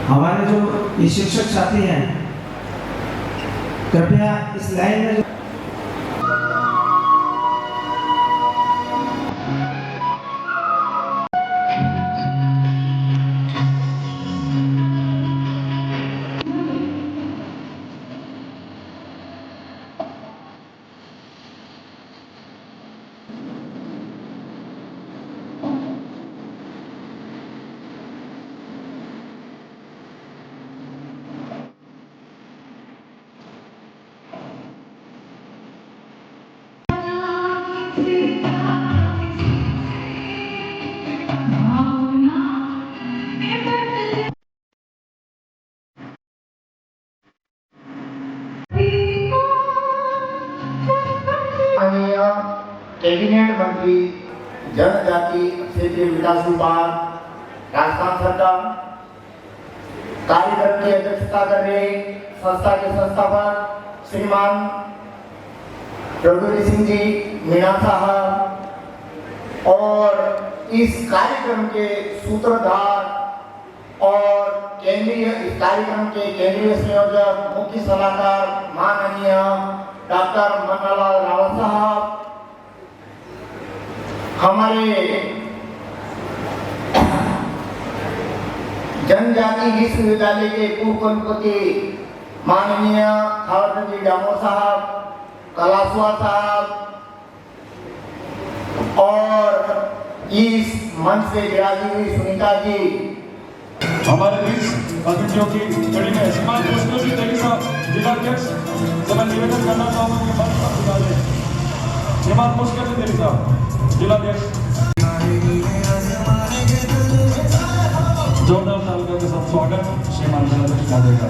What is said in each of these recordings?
हमारे जो ये शिक्षक साथी हैं, कृपया इस लाइन में कैबिनेट मंत्री जनजाति क्षेत्रीय विकास विभाग राजस्थान सरकार कार्यक्रम की अध्यक्षता कर रहे संस्था के संस्थापक श्रीमान रघुवीर सिंह जी मीणा साहब और इस कार्यक्रम के सूत्रधार और इस कार्यक्रम के केंद्रीय संयोजक मुख्य सलाहकार माननीय डॉक्टर मन्नालाल रावत साहब, हमारे जनजाति विश्वविद्यालय के पूर्व कुलपति माननीय थावरचंद जी डामोर साहब, कलासुआ साहब और इस मंच से विराजी हुई सुनीता जी, हमारे बीच अतिथियों की कड़ी में समाज मुस्लिम तेली साहब जिलाध्यक्ष से मैं निवेदन करना चाहूँगा कि मंच पर बुला लें। समाज मुस्लिम तेली साहब जिलाध्यक्ष जोरदार तालियों के साथ स्वागत श्रीमान जिलाध्यक्ष महोदय का।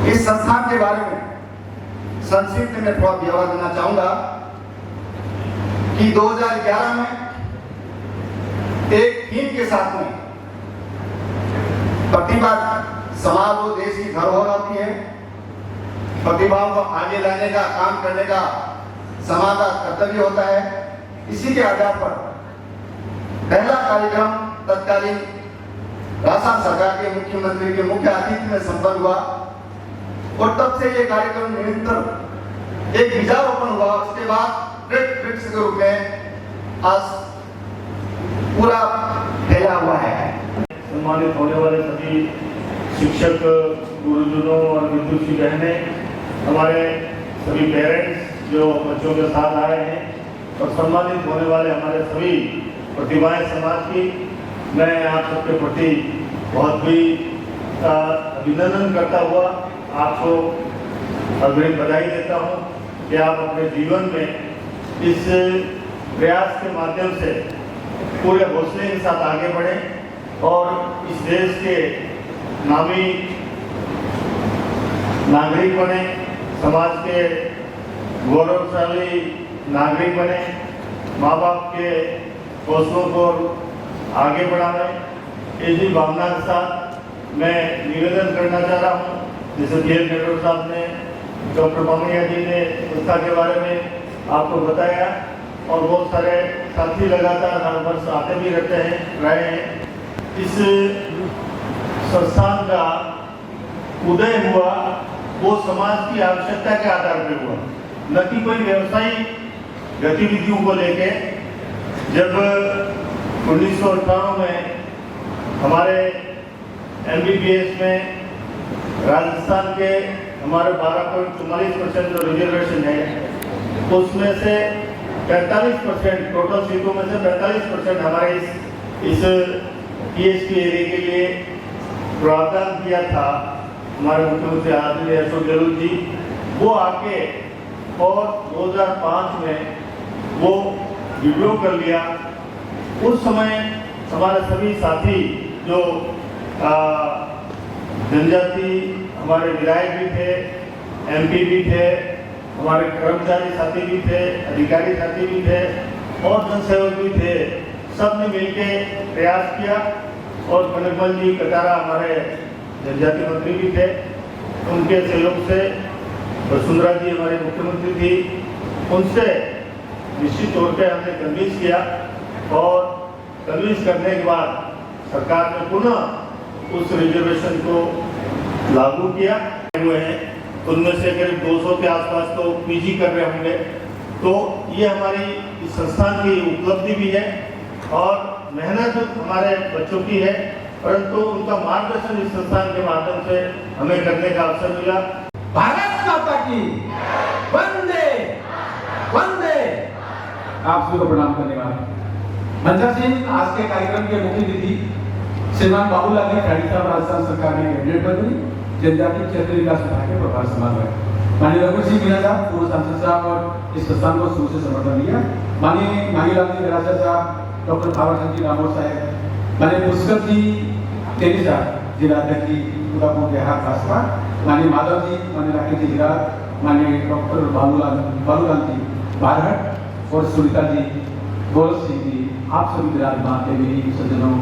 इस संस्थान के बारे में संक्षिप्त में थोड़ा ब्यौरा देना चाहूंगा कि 2011 में एक थीम के साथ में प्रतिभा समाज और देश की धरोहर होती है, प्रतिभाओं को आगे लाने का काम करने का समाज का कर्तव्य होता है। इसी के आधार पर पहला कार्यक्रम तत्कालीन राजस्थान सरकार के मुख्यमंत्री के मुख्य अतिथि में संपन्न हुआ और तब से ये कार्यक्रम निरंतर एक बीजारोपण हुआ। उसके बाद वृक्ष के रूप में आज पूरा फैला हुआ है। सम्मानित होने वाले सभी शिक्षक, गुरुजनों और विद्युषी बहनें, हमारे सभी पेरेंट्स जो बच्चों के साथ आए हैं और सम्मानित होने वाले हमारे सभी प्रतिभाएं समाज की, मैं आप सबके प्रति बहुत भी अभिनंदन करता हुआ आपको अग्रिम बधाई देता हूं कि आप अपने जीवन में इस प्रयास के माध्यम से पूरे हौसले के साथ आगे बढ़ें और इस देश के नामी नागरिक बने, समाज के गौरवशाली नागरिक बने, माँ बाप के हौसलों को आगे बढ़ाएं। इसी भावना के साथ मैं निवेदन करना चाह रहा हूँ, जैसे DL नेहरू साहब ने, डॉक्टर मामैया जी ने संस्था के बारे में आपको बताया और बहुत सारे साथी लगातार हर वर्ष आते भी रहते हैं रहे हैं। इस संस्थान का उदय हुआ वो समाज की आवश्यकता के आधार पर हुआ, न कि कोई व्यवसायिक गतिविधियों को लेके। जब 1958 में हमारे MBBS में राजस्थान के हमारे 12.44% जो रिजर्वेशन है उसमें से 45% टोटल सीटों में से 45% हमारे इस PSP एरिया के लिए प्रावधान किया था हमारे मुख्यमंत्री आदरणीय अशोक गहलोत जी। वो आके और 2005 में वो विड्रॉ कर लिया। उस समय हमारे सभी साथी जो जनजाति हमारे विधायक भी थे, MP भी थे, हमारे कर्मचारी साथी भी थे, अधिकारी साथी भी थे और जनसेवक भी थे, सब ने मिलके प्रयास किया। और कनकमल जी कटारा हमारे जनजाति मंत्री भी थे, उनके सहयोग से वसुंधरा जी हमारे मुख्यमंत्री थी, उनसे निश्चित तौर पे हमने कन्विंस किया और कन्विंस करने के बाद सरकार ने पुनः उस रिजर्वेशन को लागू किया हुए हैं। उनमें से करीब 200 के आसपास तो PG कर रहे होंगे। तो ये हमारी इस संस्थान की उपलब्धि भी है और मेहनत हमारे बच्चों की है, परंतु उनका मार्गदर्शन इस संस्थान के माध्यम से हमें करने का अवसर मिला। भारत माता की वंदे वंदे। आप सभी को प्रणाम करने वाले मंजर सिंह। आज के कार्यक्रम के मुख्य अतिथि श्रीमान बाबूलाल जी खराड़ी साहब, राजस्थान सरकार में कैबिनेट मंत्री, जनजातीय क्षेत्र विकास विभाग के प्रभार संभाल रहे। माननीय रघुवर सिंह मीणा साहब, पूर्व सांसद साहब और इस संस्थान को शुरू से समर्थन दिया। माननीय मांगीलाल जी गरासिया साहब, डॉक्टर थावर चंद जी रामोर साहब, माननीय पुष्कर जी तेली साहब, जिला अध्यक्ष जी उदयपुर बिहार भाजपा, माननीय माधव जी, माननीय राकेश जी हिरार, माननीय डॉक्टर बालूलाल जी बारहट और सुनीता जी, गौरव सिंह जी, आप सभी विराजमान देवी सज्जनों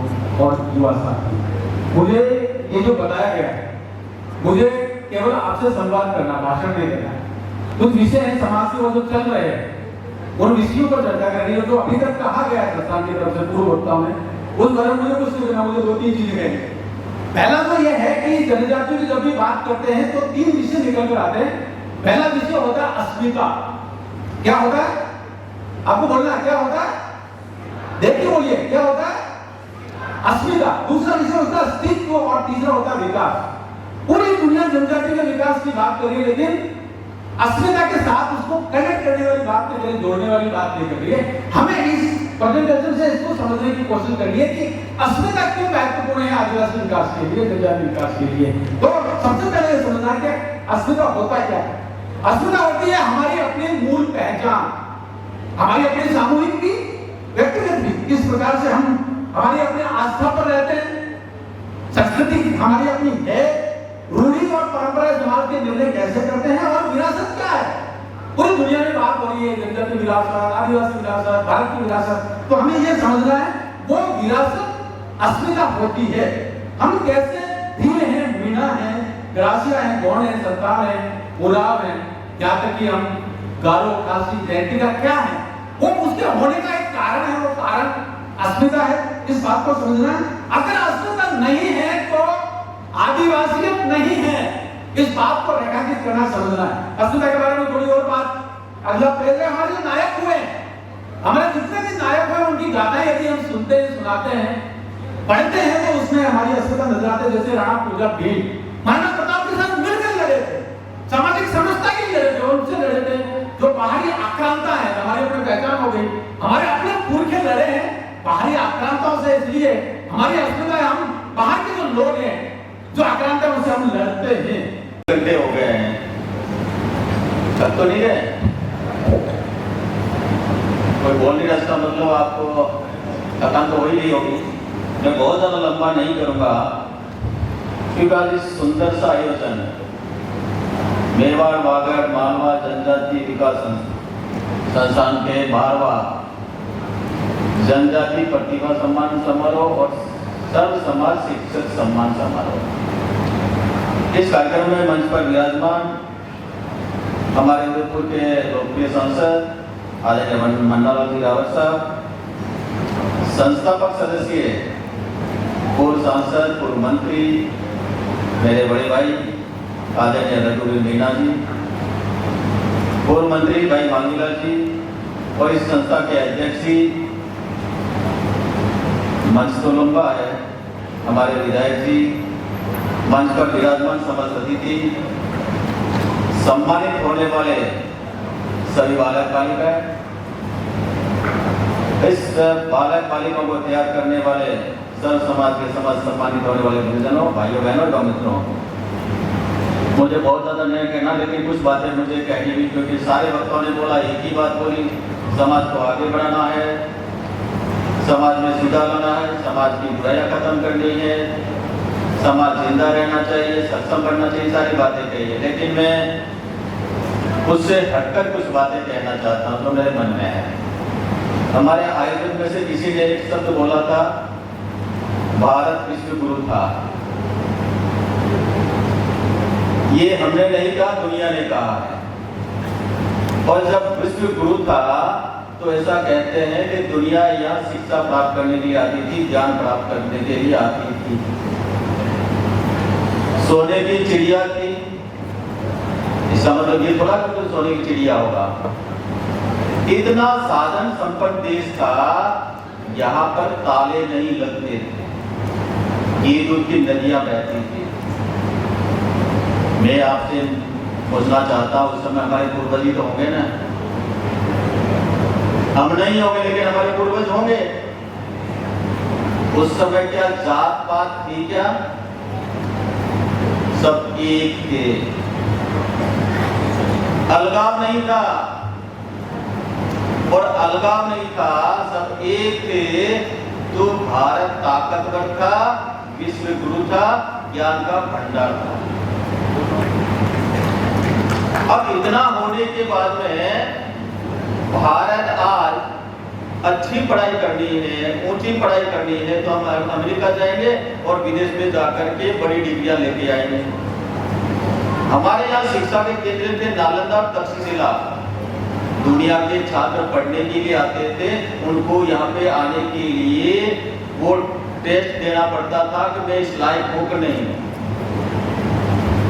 और युवा साथी। मुझे ये जो बताया गया है, मुझे केवल आपसे संवाद करना, भाषण नहीं देना। कुछ विषय हैं समाज के वो जो चल रहे हैं, उन विषयों पर चर्चा करनी है जो अभी तक कहा गया है संस्थान की तरफ से पूर्व वक्ताओं ने। उस बारे में मुझे कुछ नहीं कहना, मुझे 2-3 चीजें कहनी। पहला तो यह है कि जनजातियों की जब भी बात करते हैं तो 3 विषय निकल कर आते हैं। पहला विषय होता है अस्मिता। क्या होता है? आपको बोलना है क्या होता है? देख के बोलिए, क्या होता है? अस्मिता। दूसरा विषय होता है अस्तित्व और तीसरा होता है विकास। पूरी दुनिया जनजाति के विकास की बात कर रही है, लेकिन अस्मिता के साथ उसको कनेक्ट करने वाली बात नहीं करिए, जोड़ने वाली बात नहीं कर रही है। हमें इस प्रेजेंटेशन से इसको समझने की कोशिश करिए कि अस्मिता क्यों महत्वपूर्ण है आदिवासी विकास के लिए, जनजाति विकास के लिए। तो सबसे पहले समझना कि अस्मिता होता क्या है। अस्मिता होती है हमारी अपनी मूल पहचान, हमारी अपनी सामूहिक भी, व्यक्तिगत भी। किस प्रकार से हम हमारी अपनी आस्था पर रहते हैं, संस्कृति हमारी अपनी है, रूढ़ी और परंपरा समाज के निर्णय कैसे करते हैं और विरासत क्या है। पूरी दुनिया में बात हो रही है जनजाति विरासत, आदिवासी विरासत, भारत की विरासत। तो हमें यह समझना है वो विरासत अस्मिता होती है। हम कैसे धीरे हैं, मीणा है, ग्रासिया है, गौड़ है, संताल है, उराव है, यहाँ तक कि हम गारो, खासी, जयंती का क्या है, वो उसके होने का एक कारण है, वो कारण अस्मिता है। इस बात को समझना है। अगर अस्मिता नहीं है तो आदिवासियत नहीं है, इस बात को रेखांकित करना समझना है। अस्मिता के बारे में थोड़ी और बात। अगला पेज है, हमारे जो नायक हुए, हमारे जितने भी नायक हुए उनकी गाथाएं यदि हम सुनते हैं, सुनाते हैं, पढ़ते हैं तो उसमें हमारी अस्मिता नजर आती है। जैसे राणा पूजा भील महाराणा प्रताप के साथ मिलकर लड़े थे, सामाजिक समरसता के लिए लड़े थे, उनसे लड़े थे। जो बाहरी आक्रांता है, हमारी अपनी पहचान हो गई, हमारे अपने पुरखे लड़े हैं बाहरी आक्रांताओं से, इसलिए हमारी अस्मिता है। हम बाहर के जो लोग हैं, जो आक्रांता है, उनसे हम लड़ते हैं। घंटे हो गए हैं, थक तो नहीं गए? कोई बोल नहीं रहा, मतलब आपको थकान तो हो ही नहीं होगी। मैं बहुत ज्यादा लंबा नहीं करूंगा क्योंकि आज इस सुंदर सा आयोजन मेवाड़ वागड़ मालवा जनजाति विकास संस्थान के 12वां जनजाति प्रतिभा सम्मान समारोह और सर्व समाज शिक्षक सम्मान समारोह। इस कार्यक्रम में मंच पर विराजमान हमारे उदयपुर के लोकप्रिय सांसद आदरणीय मन्नालाल जी रावत साहब, संस्थापक सदस्य पूर्व सांसद, पूर्व मंत्री, मेरे बड़े भाई आदरणीय रघुवीर मीणा जी, पूर्व मंत्री भाई मांगीलाल जी और इस संस्था के अध्यक्ष जी, मंच तो लंबा है, हमारे विधायक जी, मंच पर विराजमान समस्त अतिथि, सम्मानित होने वाले सभी बालक बालिकाएं, इस बालक बालिकाओं को तैयार करने वाले सर्व समाज के समस्त सम्मानित होने वाले गुरुजनों, भाइयों बहनों एवं मित्रों, मुझे बहुत ज्यादा नहीं कहना, लेकिन कुछ बातें मुझे कहनी भी, क्योंकि सारे वक्ताओं ने बोला, एक ही बात बोली, समाज को आगे बढ़ाना है, समाज में सुधार लाना है, समाज की बुराइयां खत्म करनी है, समाज जिंदा रहना चाहिए, सक्षम बनना चाहिए, सारी बातें कही है। लेकिन मैं उससे हटकर कुछ बातें कहना चाहता हूँ जो मेरे मन में है। हमारे आयोजन में से किसी ने एक शब्द बोला था, भारत विश्व गुरु था। ये हमने नहीं कहा, दुनिया ने कहा है। और जब विश्व गुरु था तो ऐसा कहते हैं कि दुनिया यहाँ शिक्षा प्राप्त करने के लिए आती थी, ज्ञान प्राप्त करने के लिए आती थी। सोने की चिड़िया थी, इसका मतलब ये थोड़ा कि तो सोने की चिड़िया होगा। इतना साधन संपन्न देश था, यहाँ पर ताले नहीं लगते थे, ये दूध की नदियां बहती थी। मैं आपसे पूछना चाहता हूँ, उस समय हमारे पूर्वज ही तो होंगे ना, हम नहीं होंगे लेकिन हमारे पूर्वज होंगे। उस समय क्या जात पात थी क्या? सब एक थे, अलगाव नहीं था, और अलगाव नहीं था, सब एक थे। तो भारत ताकतवर था, विश्व गुरु था, ज्ञान का भंडार था। अब इतना होने के बाद में भारत आज अच्छी पढ़ाई करनी है, ऊंची पढ़ाई करनी है, तो हम अमेरिका जाएंगे और विदेश में जाकर के बड़ी डिग्रियां लेके आएंगे। हमारे यहाँ शिक्षा के केंद्र थे नालंदा और तक्षशिला। दुनिया के छात्र पढ़ने के लिए आते थे, उनको यहाँ पे आने के लिए वो टेस्ट देना पड़ता था कि मैं इस लायक हूँ कि नहीं।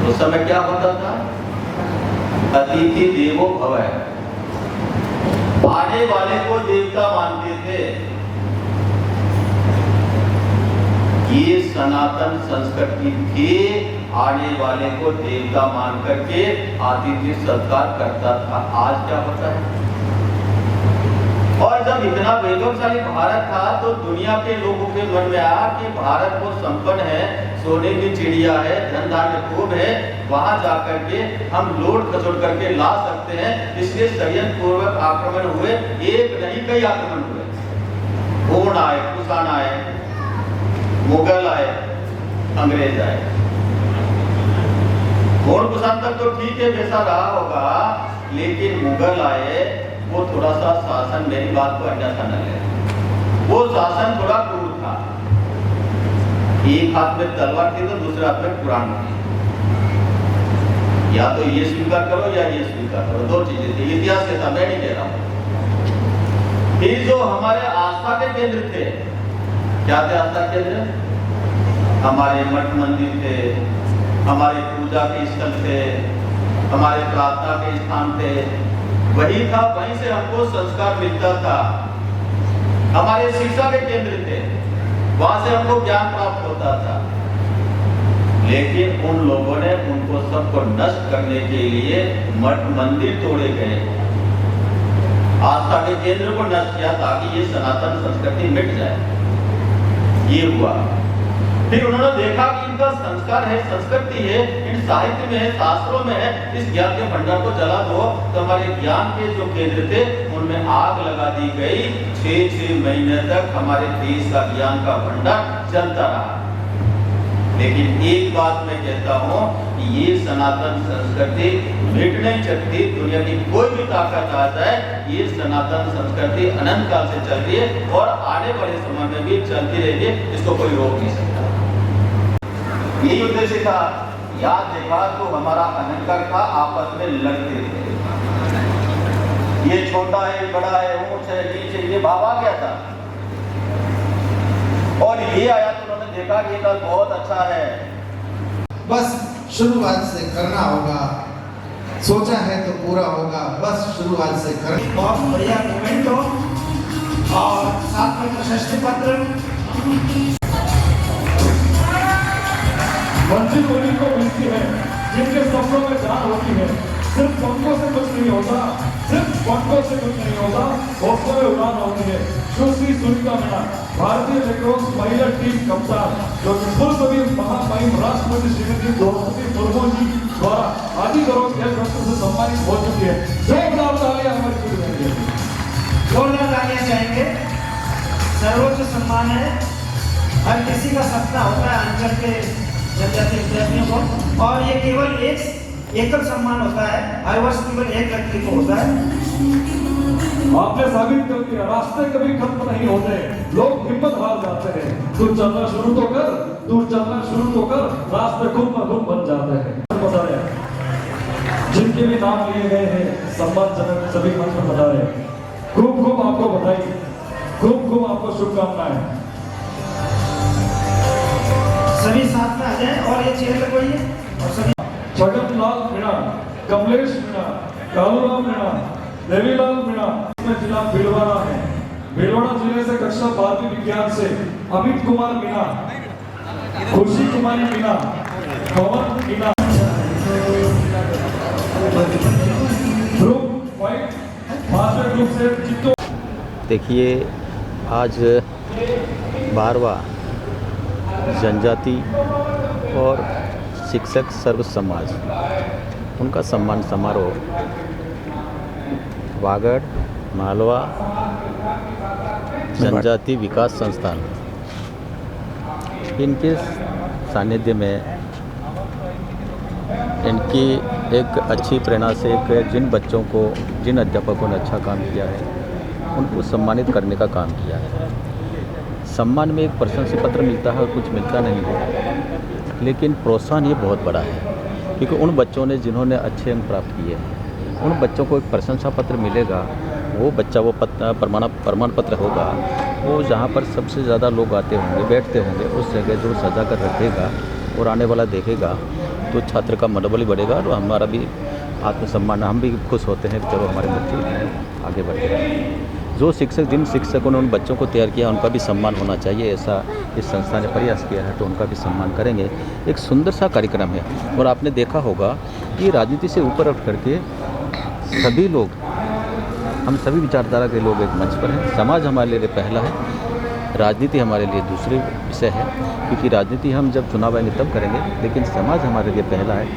उस समय क्या होता था? अतिथि देवो भव है, आने वाले को देवता मानते थे। ये सनातन संस्कृति थी, आने वाले को देवता मान करके आतिथ्य सत्कार करता था। आज क्या होता है? और जब इतना वैभवशाली भारत था तो दुनिया के लोगों के मन में आया कि भारत वो संपन्न है, सोने की चिड़िया है, धन धान्य खूब है, वहां जाकर के हम लोड खसोड़ करके ला सकते हैं। इसलिए षड्यंत्र पूर्वक आक्रमण हुए, एक नहीं कई आक्रमण हुए। हुन आए, कुषाण आए, मुगल आए, अंग्रेज आए। हुन कुषाण तक तो ठीक है, वैसा रहा होगा, लेकिन मुगल आए, वो थोड़ा सा शासन, मेरी बात को अन्यथा न ले, वो शासन थोड़ा क्रूर था। एक हाथ में तलवार थी तो दूसरे हाथ में कुरान थी। या तो ये स्वीकार करो या ये स्वीकार करो, दो चीजें थी। इतिहास के साथ मैं नहीं कह रहा हूं। फिर जो हमारे आस्था के केंद्र थे, क्या थे आस्था केंद्र? हमारे मठ मंदिर थे, हमारे पूजा के स्थल थे, हमारे प्रार्थना के स्थान थे, वही था, वहीं से हमको संस्कार मिलता था। हमारे शिक्षा के केंद्र थे, वहां से हमको ज्ञान प्राप्त होता था। लेकिन उन लोगों ने उनको सबको नष्ट करने के लिए मठ मंदिर तोड़े गए, आस्था के केंद्र को नष्ट किया ताकि ये सनातन संस्कृति मिट जाए। ये हुआ। फिर उन्होंने देखा कि इनका संस्कार है, संस्कृति है, इन साहित्य में है, शास्त्रों में है, इस ज्ञान के भंडार को जला दो। तो हमारे ज्ञान के जो केंद्र थे उनमें आग लगा दी गई। 6-6 महीने तक हमारे देश का ज्ञान का भंडार चलता रहा। लेकिन एक बात मैं कहता हूँ, ये सनातन संस्कृति मिट नहीं सकती। दुनिया की कोई भी ताकत आ जाए, ये सनातन संस्कृति अनंत काल से चल रही है और आने वाले समय में भी चलती रहेगी, इसको कोई रोक नहीं सकता। यही उद्देश्य था। याद देखा तो हमारा अहंकार था, आपस में लड़ते थे, ये छोटा है, बड़ा है, ऊंच है, नीच है, ये भाव आ गया था। और ये आया तो उन्होंने देखा कि ये बहुत अच्छा है। बस शुरुआत से करना होगा, सोचा है तो पूरा होगा, बस शुरुआत से करना। बहुत बढ़िया मूवमेंट हो और साथ में प्रशस्ति पत्र। वंचित होने को मिलती है, जिनके सपनों में जान होती है, सिर्फ पंखों से कुछ नहीं होता, सिर्फ पंखों से कुछ नहीं होता, हौसलों में उड़ान होती है। सुश्री सुनीता मीना, भारतीय लैक्रोस महिला टीम कप्तान, जो कि पूर्व महामहिम राष्ट्रपति श्रीमती द्रौपदी मुर्मू जी द्वारा आदि करोड़ खेल रत्न से सम्मानित हो चुकी है। जोरदार तालियां हमारी पूरी बहन के लिए। जोरदार तालियां चाहेंगे। सर्वोच्च सम्मान है, हर किसी का सपना होता है अंचल के जनजातीय विद्यार्थियों को, और ये केवल एकल सम्मान होता है, हर वर्ष केवल एक व्यक्ति को होता है। आपने साबित कर दिया, रास्ते कभी खत्म नहीं होते, लोग हिम्मत हार जाते हैं। तू चलना शुरू तो कर, तू चलना शुरू तो कर, रास्ते खुद ब खुद बन जाते हैं। बताया जिनके भी नाम लिए गए हैं सम्मानजनक सभी मंच पर बता रहे, खूब खूब आपको बधाई, खूब खूब आपको शुभकामनाएं। सभी साथ में आ जाएं और ये चेयर लगवाइए और सभी छगनलाल मीणा, कमलेश मीणा, कालूराम मीणा, देवीलाल मीणा, इसमें जिला भीलवाड़ा है। भीलवाड़ा जिले से कक्षा 12वीं विज्ञान से अमित कुमार मीणा, खुशी कुमारी मीणा, पवन मीणा। ग्रुप 5 5वें ग्रुप से चित्तो। देखिए आज 12वां जनजाति और शिक्षक सर्व समाज उनका सम्मान समारोह वागड़ मालवा जनजाति विकास संस्थान इनके सानिध्य में इनकी एक अच्छी प्रेरणा से जिन बच्चों को, जिन अध्यापकों ने अच्छा काम किया है उनको सम्मानित करने का काम किया है। सम्मान में एक प्रशंसा पत्र मिलता है और कुछ मिलता नहीं है, लेकिन प्रोत्साहन ये बहुत बड़ा है, क्योंकि उन बच्चों ने जिन्होंने अच्छे अंक प्राप्त किए हैं उन बच्चों को एक प्रशंसा पत्र मिलेगा। वो बच्चा वो प्रमाण पत्र होगा, वो जहाँ पर सबसे ज़्यादा लोग आते होंगे, बैठते होंगे, उस जगह जो सजा कर रखेगा और आने वाला देखेगा तो छात्र का मनोबल ही बढ़ेगा और हमारा भी आत्मसम्मान, हम भी खुश होते हैं कि चलो हमारे बच्चे आगे बढ़ गए। जो शिक्षक, जिन शिक्षकों ने उन बच्चों को तैयार किया उनका भी सम्मान होना चाहिए, ऐसा इस संस्था ने प्रयास किया है, तो उनका भी सम्मान करेंगे। एक सुंदर सा कार्यक्रम है और आपने देखा होगा कि राजनीति से ऊपर उठ करके सभी लोग, हम सभी विचारधारा के लोग एक मंच पर हैं। समाज हमारे लिए पहला है, राजनीति हमारे लिए दूसरे विषय है, क्योंकि राजनीति हम जब चुनाव आएंगे तब करेंगे, लेकिन समाज हमारे लिए पहला है।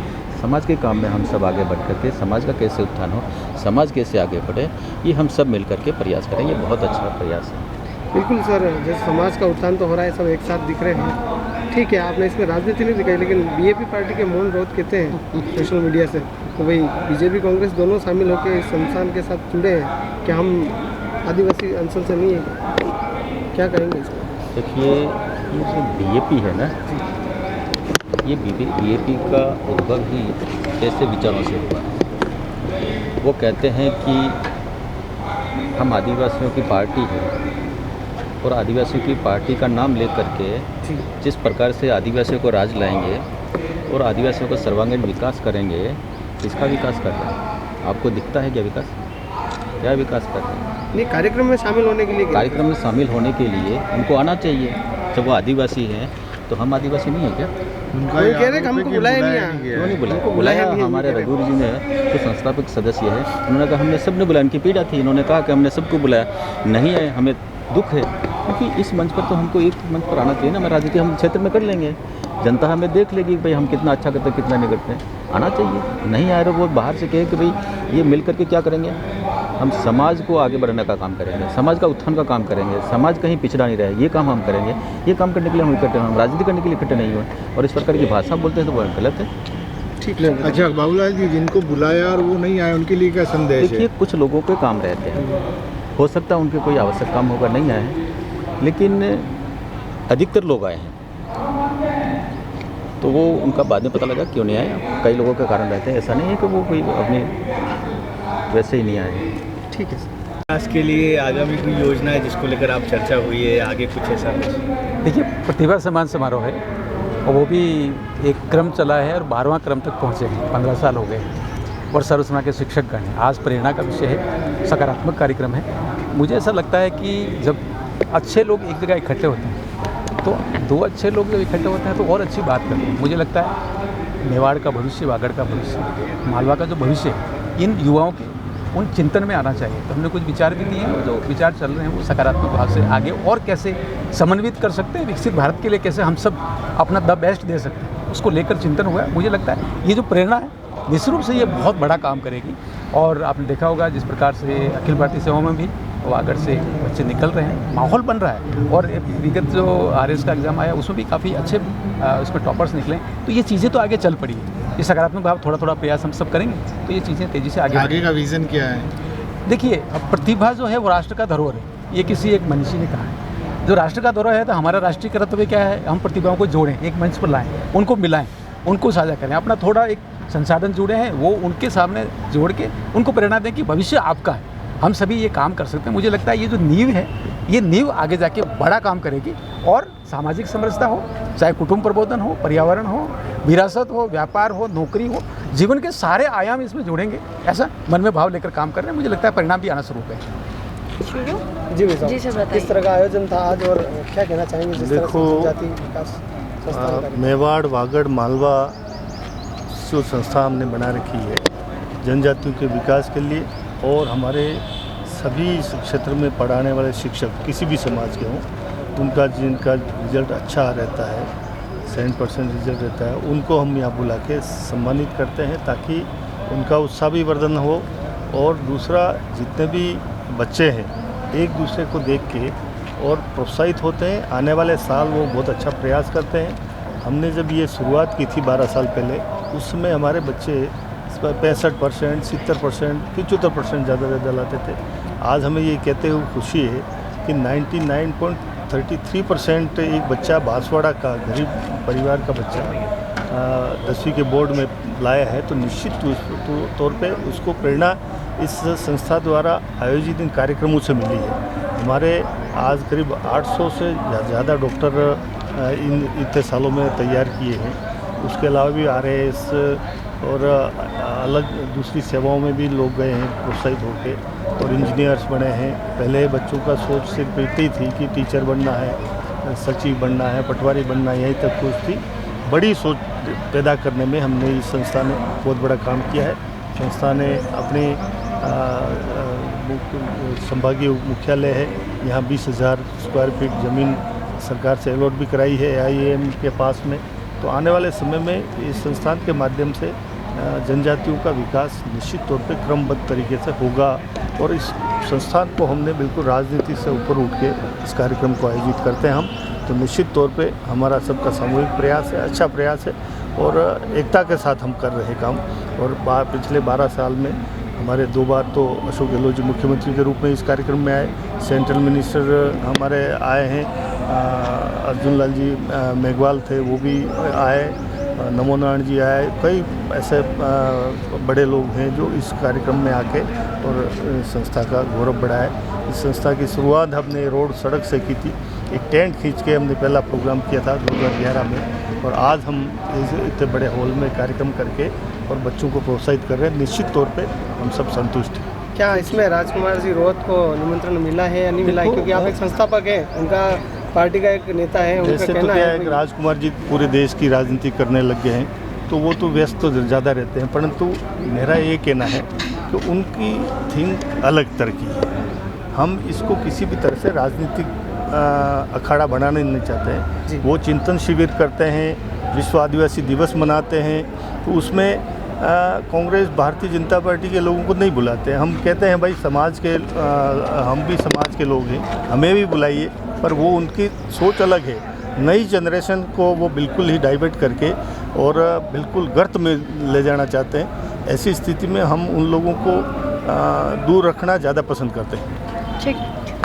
समाज के काम में हम सब आगे बढ़ करके समाज का कैसे उत्थान हो, समाज कैसे आगे बढ़े, ये हम सब मिल करके प्रयास करें। ये बहुत अच्छा प्रयास है। बिल्कुल सर, जैसे समाज का उत्थान तो हो रहा है, सब एक साथ दिख रहे हैं, ठीक है, आपने इसमें राजनीति नहीं दिखाई, लेकिन बीजेपी पार्टी के मोहन राउत कहते हैं सोशल मीडिया से तो भाई बीजेपी कांग्रेस दोनों शामिल होकर इस संस्थान के साथ जुड़े हैं कि हम आदिवासी अंचल से नहीं है, क्या कहेंगे इसमें? देखिए ये जो बीजेपी है ना, ये बीजेपी का उद्भव ही ऐसे विचारों से हुआ है। वो कहते हैं कि हम आदिवासियों की पार्टी है और आदिवासियों की पार्टी का नाम लेकर के जिस प्रकार से आदिवासियों को राज लाएंगे और आदिवासियों का सर्वांगीण विकास करेंगे, इसका विकास कर रहे हैं। आपको दिखता है क्या विकास? क्या विकास कर रहे हैं? नहीं, कार्यक्रम में शामिल होने के लिए, कार्यक्रम में शामिल होने के लिए उनको आना चाहिए। जब वो आदिवासी हैं तो हम आदिवासी नहीं है क्या? कह रहे हमको बुलाया नहीं, बुलाया हमारे रघुवीर जी ने, जो संस्थापक सदस्य है, उन्होंने कहा हमने सबने बुलाया, उनकी पीड़ा थी, इन्होंने कहा कि हमने सबको बुलाया, नहीं है, हमें दुख है, क्योंकि इस मंच पर तो हमको एक मंच पर आना चाहिए ना। हमारी राजनीति हम क्षेत्र में कर लेंगे, जनता हमें देख लेगी कि भाई हम कितना अच्छा करते हैं, कितना नहीं करते हैं, आना चाहिए। नहीं आए वो बाहर से कहे कि भाई ये मिल करके क्या करेंगे, हम समाज को आगे बढ़ाने का काम करेंगे, समाज का उत्थान का काम करेंगे, समाज कहीं पिछड़ा नहीं रहे, ये काम हम करेंगे। ये काम करने के लिए हम इकट्ठे, हम राजनीति करने के लिए इकट्ठे नहीं हुए, और इस प्रकार की भाषा बोलते हैं तो वो गलत है। ठीक है। अच्छा बाबूलाल जी, जिनको बुलाया और वो नहीं आए उनके लिए क्या संदेश है? देखिए कुछ लोगों के काम रहते हैं, हो सकता है उनके कोई आवश्यक काम होगा नहीं आए, लेकिन अधिकतर लोग आए हैं, तो वो उनका बाद में पता लगा क्यों नहीं आए। कई लोगों के कारण रहते हैं, ऐसा नहीं है कि वो कोई अपने वैसे ही नहीं आए। ठीक है सर। विकास के लिए आगामी कोई योजना है जिसको लेकर आप चर्चा हुई है, आगे कुछ ऐसा? देखिए प्रतिभा सम्मान समारोह है और वो भी एक क्रम चला है और 12वां क्रम तक पहुँचे हैं, 15 साल हो गए और सर्वसमा के शिक्षकगण हैं। आज प्रेरणा का विषय है, सकारात्मक कार्यक्रम है। मुझे ऐसा लगता है कि जब अच्छे लोग एक जगह इकट्ठे होते हैं तो दो अच्छे लोग जब इकट्ठे होते हैं तो और अच्छी बात करते हैं। मुझे लगता है मेवाड़ का भविष्य, वागड़ का भविष्य, मालवा का जो भविष्य है इन युवाओं के उन चिंतन में आना चाहिए। तो हमने कुछ विचार भी दिए हैं, जो विचार चल रहे हैं वो सकारात्मक भाव से आगे और कैसे समन्वित कर सकते हैं, विकसित भारत के लिए कैसे हम सब अपना द बेस्ट दे सकते हैं, उसको लेकर चिंतन हुआ है। मुझे लगता है ये जो प्रेरणा है निश्चित रूप से ये बहुत बड़ा काम करेगी। और आपने देखा होगा जिस प्रकार से अखिल भारतीय सेवाओं में भी वागड़ से बच्चे निकल रहे हैं, माहौल बन रहा है। और विगत जो RS का एग्ज़ाम आया उसमें भी काफ़ी अच्छे उसमें टॉपर्स निकले। तो ये चीज़ें तो आगे चल पड़ी है। ये सकारात्मक भाव थोड़ा थोड़ा प्रयास हम सब करेंगे तो ये चीज़ें तेज़ी से आगे का विज़न क्या है? देखिए, अब प्रतिभा जो है वो राष्ट्र का धरोहर है, ये किसी एक मनीषी ने कहा है। जो राष्ट्र का धरोहर है तो हमारा राष्ट्रीय कर्तव्य क्या है, हम प्रतिभाओं को जोड़ें, एक मंच पर लाएं, उनको मिलाएं, उनको साझा करें, अपना थोड़ा एक संसाधन जुड़े हैं वो उनके सामने जोड़ के उनको प्रेरणा दें कि भविष्य आपका है, हम सभी ये काम कर सकते हैं। मुझे लगता है ये जो नींव है, ये नींव आगे जाके बड़ा काम करेगी और सामाजिक समरसता हो, चाहे कुटुंब प्रबोधन हो, पर्यावरण हो, विरासत हो, व्यापार हो, नौकरी हो, जीवन के सारे आयाम इसमें जुड़ेंगे, ऐसा मन में भाव लेकर काम कर रहे हैं। मुझे लगता है परिणाम भी आना शुरू हो गए। जी भाई साहब, किस तरह का आयोजन था आज और क्या कहना चाहेंगे? देखो, मेवाड़, वागड़, मालवा जो संस्था हमने बना रखी है जनजातियों के विकास के लिए और हमारे सभी क्षेत्र में पढ़ाने वाले शिक्षक किसी भी समाज के हों, उनका जिनका रिजल्ट अच्छा रहता है, 100% रिजल्ट रहता है, उनको हम यहाँ बुला के सम्मानित करते हैं ताकि उनका उत्साह भी वर्धन हो। और दूसरा, जितने भी बच्चे हैं एक दूसरे को देख के और प्रोत्साहित होते हैं। आने वाले साल वो बहुत अच्छा प्रयास करते हैं। हमने जब ये शुरुआत की थी 12 साल पहले, उस समय हमारे बच्चे 65%, 70%, 75% ज़्यादा लाते थे। आज हमें ये कहते हुए खुशी है कि 99.33% एक बच्चा बांसवाड़ा का गरीब परिवार का बच्चा 10वीं के बोर्ड में लाया है। तो निश्चित तौर पे उसको प्रेरणा इस संस्था द्वारा आयोजित इन कार्यक्रमों से मिली है। हमारे आज करीब 800 से ज़्यादा डॉक्टर इन इतने सालों में तैयार किए हैं। उसके अलावा भी RS और अलग दूसरी सेवाओं में भी लोग गए हैं प्रोत्साहित होकर और इंजीनियर्स बने हैं। पहले बच्चों का सोच सिर्फ इतनी थी कि टीचर बनना है, सचिव बनना है, पटवारी बनना है, यहीं तक सोच थी। बड़ी सोच पैदा करने में हमने इस संस्था ने बहुत बड़ा काम किया है। संस्था ने अपने संभागीय मुख्यालय है, यहाँ 20,000 स्क्वायर फीट ज़मीन सरकार से अलॉट भी कराई है IIM के पास में। तो आने वाले समय में इस संस्थान के माध्यम से जनजातियों का विकास निश्चित तौर पे क्रमबद्ध तरीके से होगा। और इस संस्थान को हमने बिल्कुल राजनीति से ऊपर उठ के इस कार्यक्रम को आयोजित करते हैं हम। तो निश्चित तौर पे हमारा सबका सामूहिक प्रयास है, अच्छा प्रयास है और एकता के साथ हम कर रहे काम। और पिछले 12 साल में हमारे 2 बार तो अशोक गहलोत जी मुख्यमंत्री के रूप में इस कार्यक्रम में आए, सेंट्रल मिनिस्टर हमारे आए हैं, अर्जुन लाल जी मेघवाल थे वो भी आए, नमो नारायण जी आए, कई ऐसे बड़े लोग हैं जो इस कार्यक्रम में आके और संस्था का गौरव बढ़ाए। इस संस्था की शुरुआत हमने रोड सड़क से की थी, एक टेंट खींच के हमने पहला प्रोग्राम किया था 2011 में और आज हम इतने बड़े हॉल में कार्यक्रम करके और बच्चों को प्रोत्साहित कर रहे हैं। निश्चित तौर पे हम सब संतुष्ट हैं। क्या इसमें राजकुमार जी रोहत को निमंत्रण मिला है या नहीं मिला है? क्योंकि आप एक संस्थापक हैं, उनका पार्टी का एक नेता है, उनका जैसे कहना तो क्या है है, राजकुमार जी पूरे देश की राजनीति करने लग गए हैं तो वो तो व्यस्त तो ज़्यादा रहते हैं, परंतु मेरा ये कहना है कि उनकी थिंक अलग तरह की है। हम इसको किसी भी तरह से राजनीतिक अखाड़ा बनाना नहीं चाहते हैं। वो चिंतन शिविर करते हैं, विश्व आदिवासी दिवस मनाते हैं, तो उसमें कांग्रेस भारतीय जनता पार्टी के लोगों को नहीं बुलाते। हम कहते हैं भाई समाज के हम भी समाज के लोग हैं, हमें भी बुलाइए, पर वो उनकी सोच अलग है। नई जनरेशन को वो बिल्कुल ही डाइवर्ट करके और बिल्कुल गर्त में ले जाना चाहते हैं। ऐसी स्थिति में हम उन लोगों को दूर रखना ज़्यादा पसंद करते हैं। ठीक।